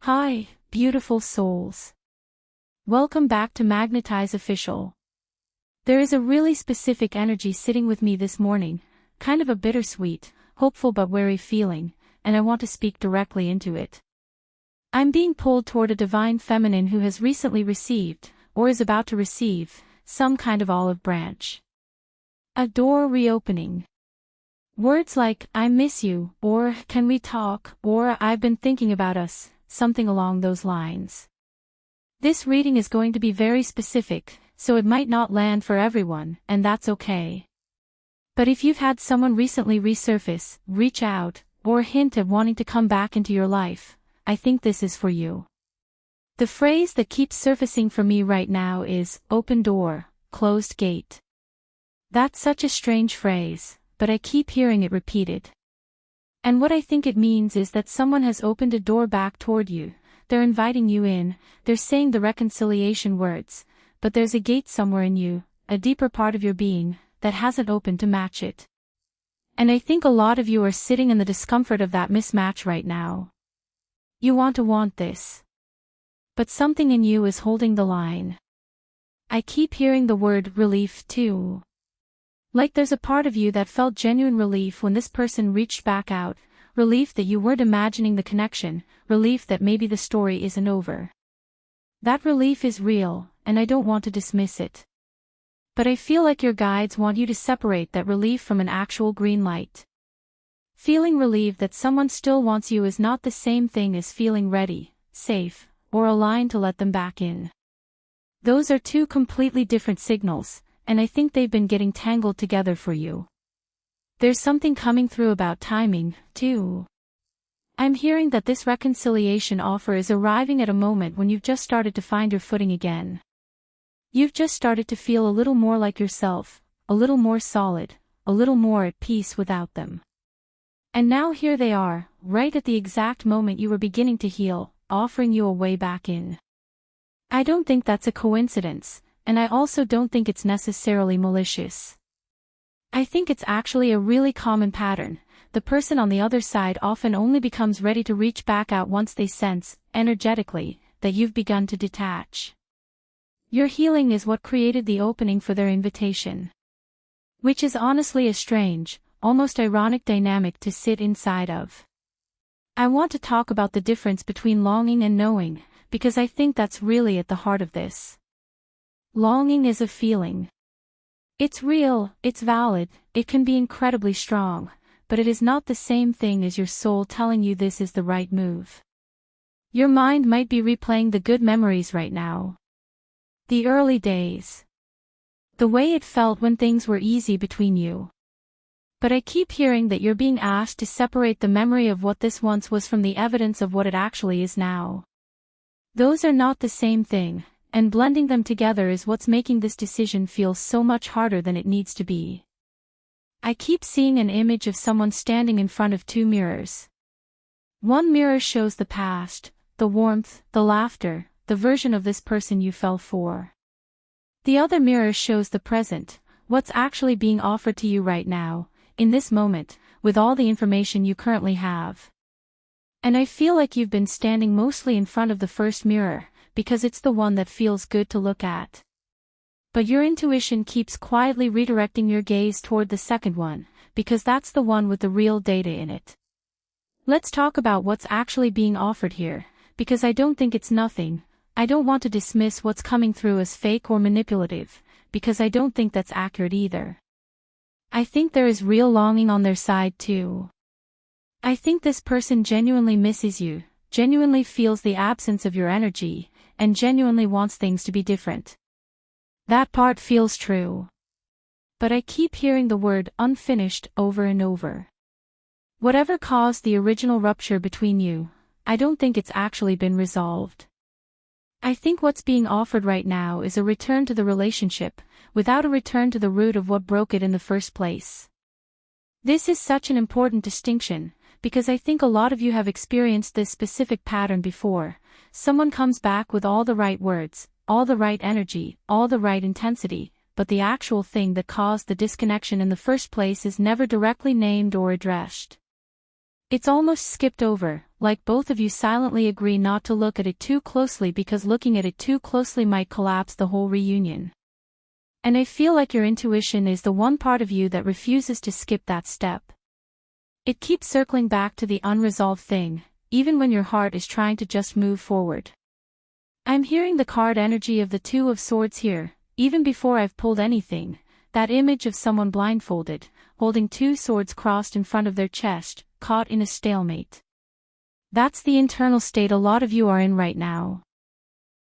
Hi, beautiful souls. Welcome back to Magnetize Official. There is a really specific energy sitting with me this morning, kind of a bittersweet, hopeful but wary feeling, and I want to speak directly into it. I'm being pulled toward a divine feminine who has recently received, or is about to receive, some kind of olive branch. A door reopening. Words like, I miss you, or, can we talk, or, I've been thinking about us, something along those lines. This reading is going to be very specific, so it might not land for everyone, and that's okay. But if you've had someone recently resurface, reach out, or hint at wanting to come back into your life, I think this is for you. The phrase that keeps surfacing for me right now is, open door, closed gate. That's such a strange phrase, but I keep hearing it repeated. And what I think it means is that someone has opened a door back toward you, they're inviting you in, they're saying the reconciliation words, but there's a gate somewhere in you, a deeper part of your being, that hasn't opened to match it. And I think a lot of you are sitting in the discomfort of that mismatch right now. You want this. But something in you is holding the line. I keep hearing the word relief too. Like there's a part of you that felt genuine relief when this person reached back out, relief that you weren't imagining the connection, relief that maybe the story isn't over. That relief is real, and I don't want to dismiss it. But I feel like your guides want you to separate that relief from an actual green light. Feeling relieved that someone still wants you is not the same thing as feeling ready, safe, or aligned to let them back in. Those are two completely different signals, and I think they've been getting tangled together for you. There's something coming through about timing, too. I'm hearing that this reconciliation offer is arriving at a moment when you've just started to find your footing again. You've just started to feel a little more like yourself, a little more solid, a little more at peace without them. And now here they are, right at the exact moment you were beginning to heal, offering you a way back in. I don't think that's a coincidence, and I also don't think it's necessarily malicious. I think it's actually a really common pattern. The person on the other side often only becomes ready to reach back out once they sense, energetically, that you've begun to detach. Your healing is what created the opening for their invitation. Which is honestly a strange, almost ironic dynamic to sit inside of. I want to talk about the difference between longing and knowing, because I think that's really at the heart of this. Longing is a feeling. It's real, it's valid, it can be incredibly strong, but it is not the same thing as your soul telling you this is the right move. Your mind might be replaying the good memories right now. The early days. The way it felt when things were easy between you. But I keep hearing that you're being asked to separate the memory of what this once was from the evidence of what it actually is now. Those are not the same thing. And blending them together is what's making this decision feel so much harder than it needs to be. I keep seeing an image of someone standing in front of two mirrors. One mirror shows the past, the warmth, the laughter, the version of this person you fell for. The other mirror shows the present, what's actually being offered to you right now, in this moment, with all the information you currently have. And I feel like you've been standing mostly in front of the first mirror, because it's the one that feels good to look at. But your intuition keeps quietly redirecting your gaze toward the second one, because that's the one with the real data in it. Let's talk about what's actually being offered here, because I don't think it's nothing. I don't want to dismiss what's coming through as fake or manipulative, because I don't think that's accurate either. I think there is real longing on their side too. I think this person genuinely misses you, genuinely feels the absence of your energy, and genuinely wants things to be different. That part feels true. But I keep hearing the word unfinished over and over. Whatever caused the original rupture between you, I don't think it's actually been resolved. I think what's being offered right now is a return to the relationship, without a return to the root of what broke it in the first place. This is such an important distinction, because I think a lot of you have experienced this specific pattern before. Someone comes back with all the right words, all the right energy, all the right intensity, but the actual thing that caused the disconnection in the first place is never directly named or addressed. It's almost skipped over, like both of you silently agree not to look at it too closely because looking at it too closely might collapse the whole reunion. And I feel like your intuition is the one part of you that refuses to skip that step. It keeps circling back to the unresolved thing, even when your heart is trying to just move forward. I'm hearing the card energy of the Two of Swords here, even before I've pulled anything, that image of someone blindfolded, holding two swords crossed in front of their chest, caught in a stalemate. That's the internal state a lot of you are in right now.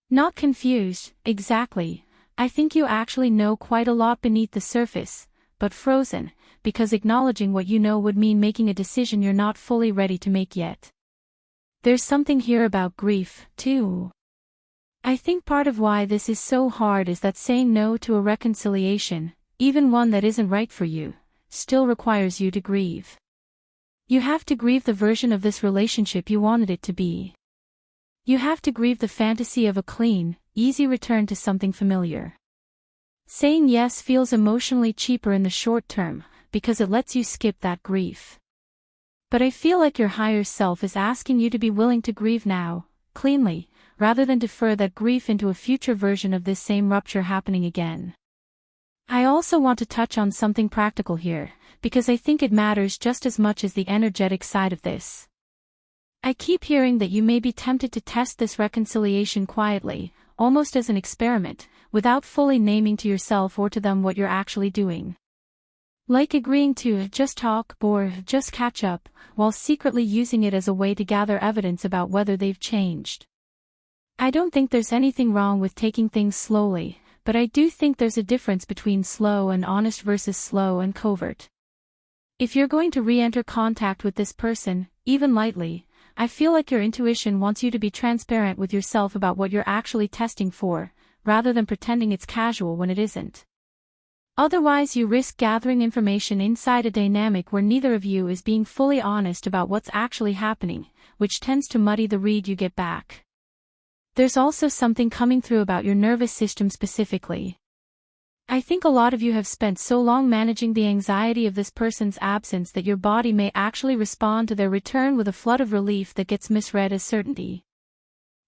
Not confused, exactly. I think you actually know quite a lot beneath the surface, but frozen, because acknowledging what you know would mean making a decision you're not fully ready to make yet. There's something here about grief, too. I think part of why this is so hard is that saying no to a reconciliation, even one that isn't right for you, still requires you to grieve. You have to grieve the version of this relationship you wanted it to be. You have to grieve the fantasy of a clean, easy return to something familiar. Saying yes feels emotionally cheaper in the short term, because it lets you skip that grief. But I feel like your higher self is asking you to be willing to grieve now, cleanly, rather than defer that grief into a future version of this same rupture happening again. I also want to touch on something practical here, because I think it matters just as much as the energetic side of this. I keep hearing that you may be tempted to test this reconciliation quietly, almost as an experiment, without fully naming to yourself or to them what you're actually doing. Like agreeing to just talk or just catch up, while secretly using it as a way to gather evidence about whether they've changed. I don't think there's anything wrong with taking things slowly, but I do think there's a difference between slow and honest versus slow and covert. If you're going to re-enter contact with this person, even lightly, I feel like your intuition wants you to be transparent with yourself about what you're actually testing for, rather than pretending it's casual when it isn't. Otherwise you risk gathering information inside a dynamic where neither of you is being fully honest about what's actually happening, which tends to muddy the read you get back. There's also something coming through about your nervous system specifically. I think a lot of you have spent so long managing the anxiety of this person's absence that your body may actually respond to their return with a flood of relief that gets misread as certainty.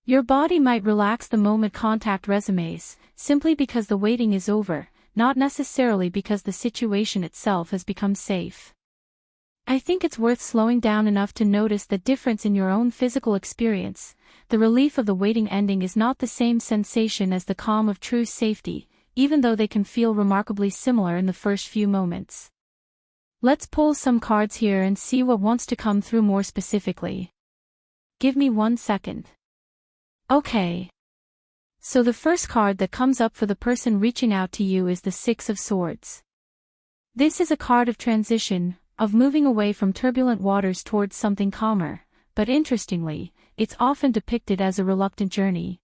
Your body might relax the moment contact resumes, simply because the waiting is over, not necessarily because the situation itself has become safe. I think it's worth slowing down enough to notice the difference in your own physical experience. The relief of the waiting ending is not the same sensation as the calm of true safety, even though they can feel remarkably similar in the first few moments. Let's pull some cards here and see what wants to come through more specifically. Give me 1 second. Okay. So the first card that comes up for the person reaching out to you is the Six of Swords. This is a card of transition, of moving away from turbulent waters towards something calmer, but interestingly, it's often depicted as a reluctant journey.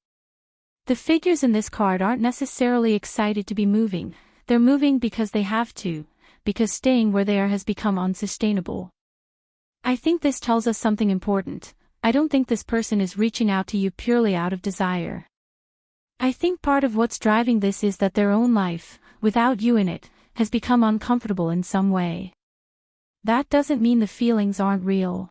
The figures in this card aren't necessarily excited to be moving, they're moving because they have to, because staying where they are has become unsustainable. I think this tells us something important. I don't think this person is reaching out to you purely out of desire. I think part of what's driving this is that their own life, without you in it, has become uncomfortable in some way. That doesn't mean the feelings aren't real.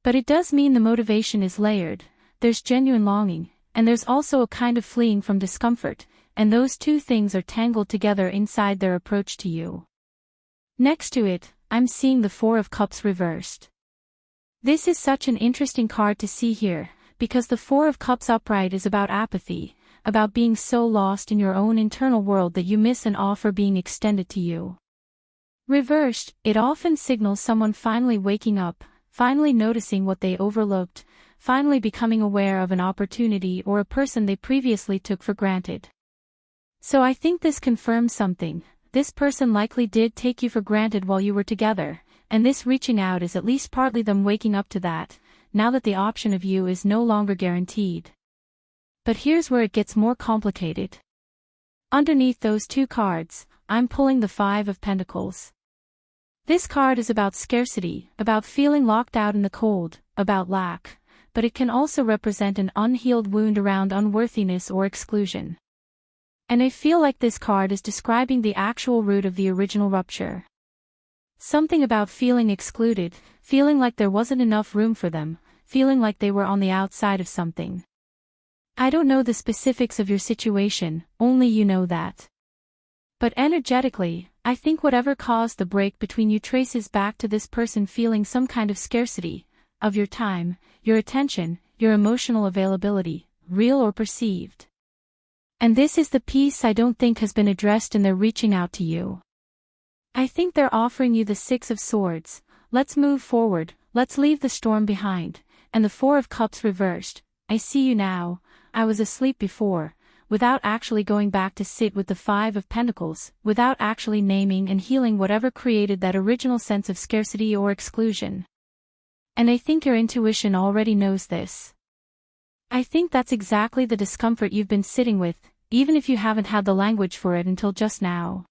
But it does mean the motivation is layered, there's genuine longing, and there's also a kind of fleeing from discomfort, and those two things are tangled together inside their approach to you. Next to it, I'm seeing the Four of Cups reversed. This is such an interesting card to see here, because the Four of Cups upright is about apathy, about being so lost in your own internal world that you miss an offer being extended to you. Reversed, it often signals someone finally waking up, finally noticing what they overlooked, finally becoming aware of an opportunity or a person they previously took for granted. So I think this confirms something. This person likely did take you for granted while you were together, and this reaching out is at least partly them waking up to that, now that the option of you is no longer guaranteed. But here's where it gets more complicated. Underneath those two cards, I'm pulling the Five of Pentacles. This card is about scarcity, about feeling locked out in the cold, about lack, but it can also represent an unhealed wound around unworthiness or exclusion. And I feel like this card is describing the actual root of the original rupture. Something about feeling excluded, feeling like there wasn't enough room for them, feeling like they were on the outside of something. I don't know the specifics of your situation, only you know that. But energetically, I think whatever caused the break between you traces back to this person feeling some kind of scarcity of your time, your attention, your emotional availability, real or perceived. And this is the piece I don't think has been addressed in their reaching out to you. I think they're offering you the Six of Swords. Let's move forward, let's leave the storm behind, and the Four of Cups reversed. I see you now, I was asleep before, without actually going back to sit with the Five of Pentacles, without actually naming and healing whatever created that original sense of scarcity or exclusion. And I think your intuition already knows this. I think that's exactly the discomfort you've been sitting with, even if you haven't had the language for it until just now.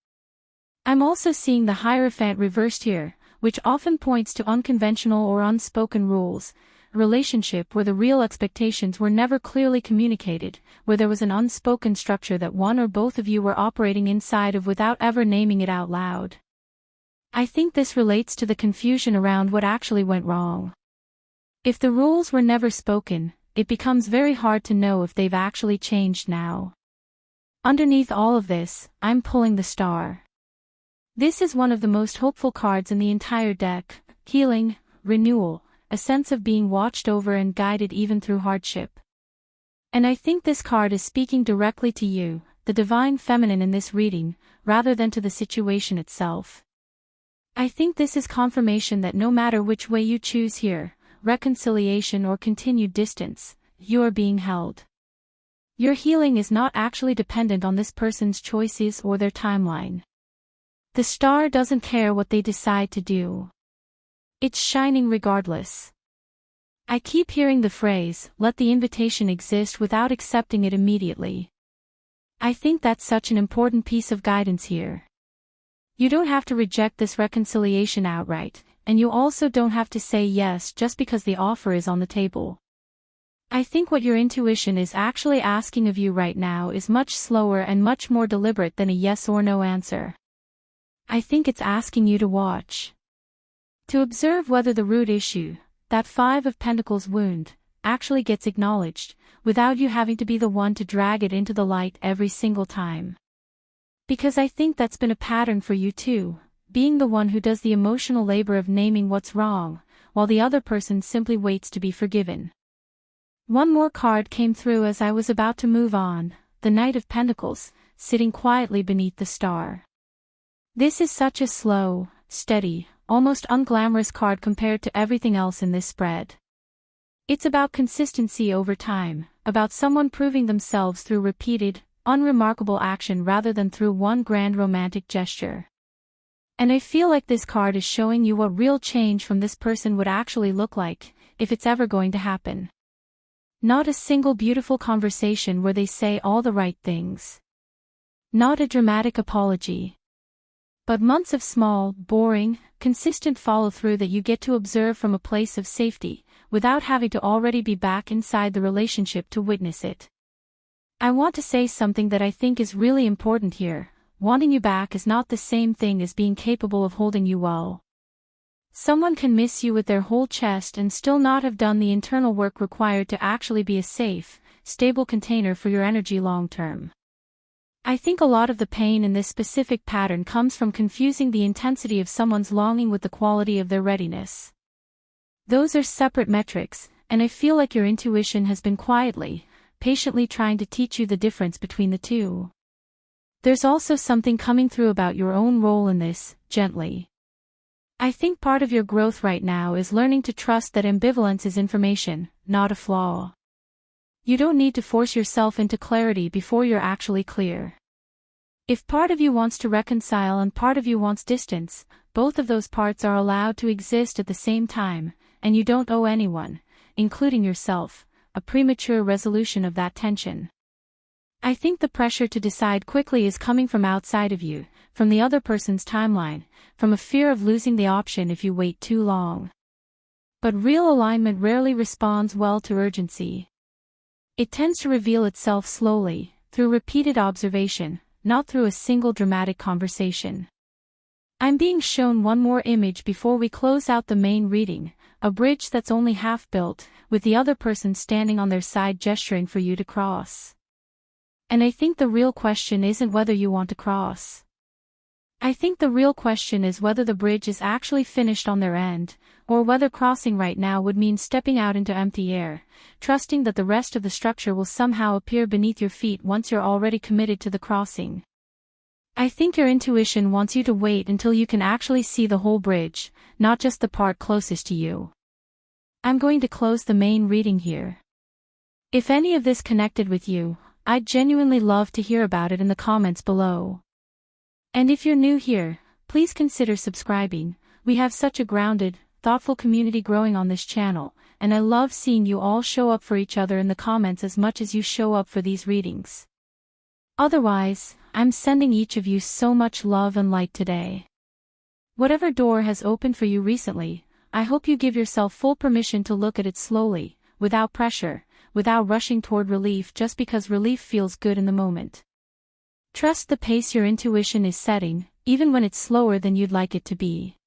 I'm also seeing the Hierophant reversed here, which often points to unconventional or unspoken rules, a relationship where the real expectations were never clearly communicated, where there was an unspoken structure that one or both of you were operating inside of without ever naming it out loud. I think this relates to the confusion around what actually went wrong. If the rules were never spoken, it becomes very hard to know if they've actually changed now. Underneath all of this, I'm pulling the Star. This is one of the most hopeful cards in the entire deck: healing, renewal, a sense of being watched over and guided even through hardship. And I think this card is speaking directly to you, the divine feminine in this reading, rather than to the situation itself. I think this is confirmation that no matter which way you choose here, reconciliation or continued distance, you are being held. Your healing is not actually dependent on this person's choices or their timeline. The Star doesn't care what they decide to do. It's shining regardless. I keep hearing the phrase, let the invitation exist without accepting it immediately. I think that's such an important piece of guidance here. You don't have to reject this reconciliation outright, and you also don't have to say yes just because the offer is on the table. I think what your intuition is actually asking of you right now is much slower and much more deliberate than a yes or no answer. I think it's asking you to watch. To observe whether the root issue, that Five of Pentacles wound, actually gets acknowledged, without you having to be the one to drag it into the light every single time. Because I think that's been a pattern for you too, being the one who does the emotional labor of naming what's wrong, while the other person simply waits to be forgiven. One more card came through as I was about to move on, the Knight of Pentacles, sitting quietly beneath the Star. This is such a slow, steady, almost unglamorous card compared to everything else in this spread. It's about consistency over time, about someone proving themselves through repeated, unremarkable action rather than through one grand romantic gesture. And I feel like this card is showing you what real change from this person would actually look like, if it's ever going to happen. Not a single beautiful conversation where they say all the right things. Not a dramatic apology. But months of small, boring, consistent follow-through that you get to observe from a place of safety, without having to already be back inside the relationship to witness it. I want to say something that I think is really important here. Wanting you back is not the same thing as being capable of holding you well. Someone can miss you with their whole chest and still not have done the internal work required to actually be a safe, stable container for your energy long-term. I think a lot of the pain in this specific pattern comes from confusing the intensity of someone's longing with the quality of their readiness. Those are separate metrics, and I feel like your intuition has been quietly, patiently trying to teach you the difference between the two. There's also something coming through about your own role in this, gently. I think part of your growth right now is learning to trust that ambivalence is information, not a flaw. You don't need to force yourself into clarity before you're actually clear. If part of you wants to reconcile and part of you wants distance, both of those parts are allowed to exist at the same time, and you don't owe anyone, including yourself, a premature resolution of that tension. I think the pressure to decide quickly is coming from outside of you, from the other person's timeline, from a fear of losing the option if you wait too long. But real alignment rarely responds well to urgency. It tends to reveal itself slowly, through repeated observation, not through a single dramatic conversation. I'm being shown one more image before we close out the main reading, a bridge that's only half built, with the other person standing on their side gesturing for you to cross. And I think the real question isn't whether you want to cross. I think the real question is whether the bridge is actually finished on their end, or whether crossing right now would mean stepping out into empty air, trusting that the rest of the structure will somehow appear beneath your feet once you're already committed to the crossing. I think your intuition wants you to wait until you can actually see the whole bridge, not just the part closest to you. I'm going to close the main reading here. If any of this connected with you, I'd genuinely love to hear about it in the comments below. And if you're new here, please consider subscribing. We have such a grounded, thoughtful community growing on this channel, and I love seeing you all show up for each other in the comments as much as you show up for these readings. Otherwise, I'm sending each of you so much love and light today. Whatever door has opened for you recently, I hope you give yourself full permission to look at it slowly, without pressure, without rushing toward relief just because relief feels good in the moment. Trust the pace your intuition is setting, even when it's slower than you'd like it to be.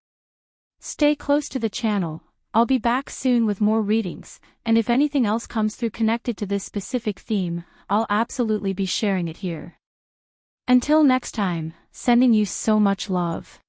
Stay close to the channel. I'll be back soon with more readings, and if anything else comes through connected to this specific theme, I'll absolutely be sharing it here. Until next time, sending you so much love.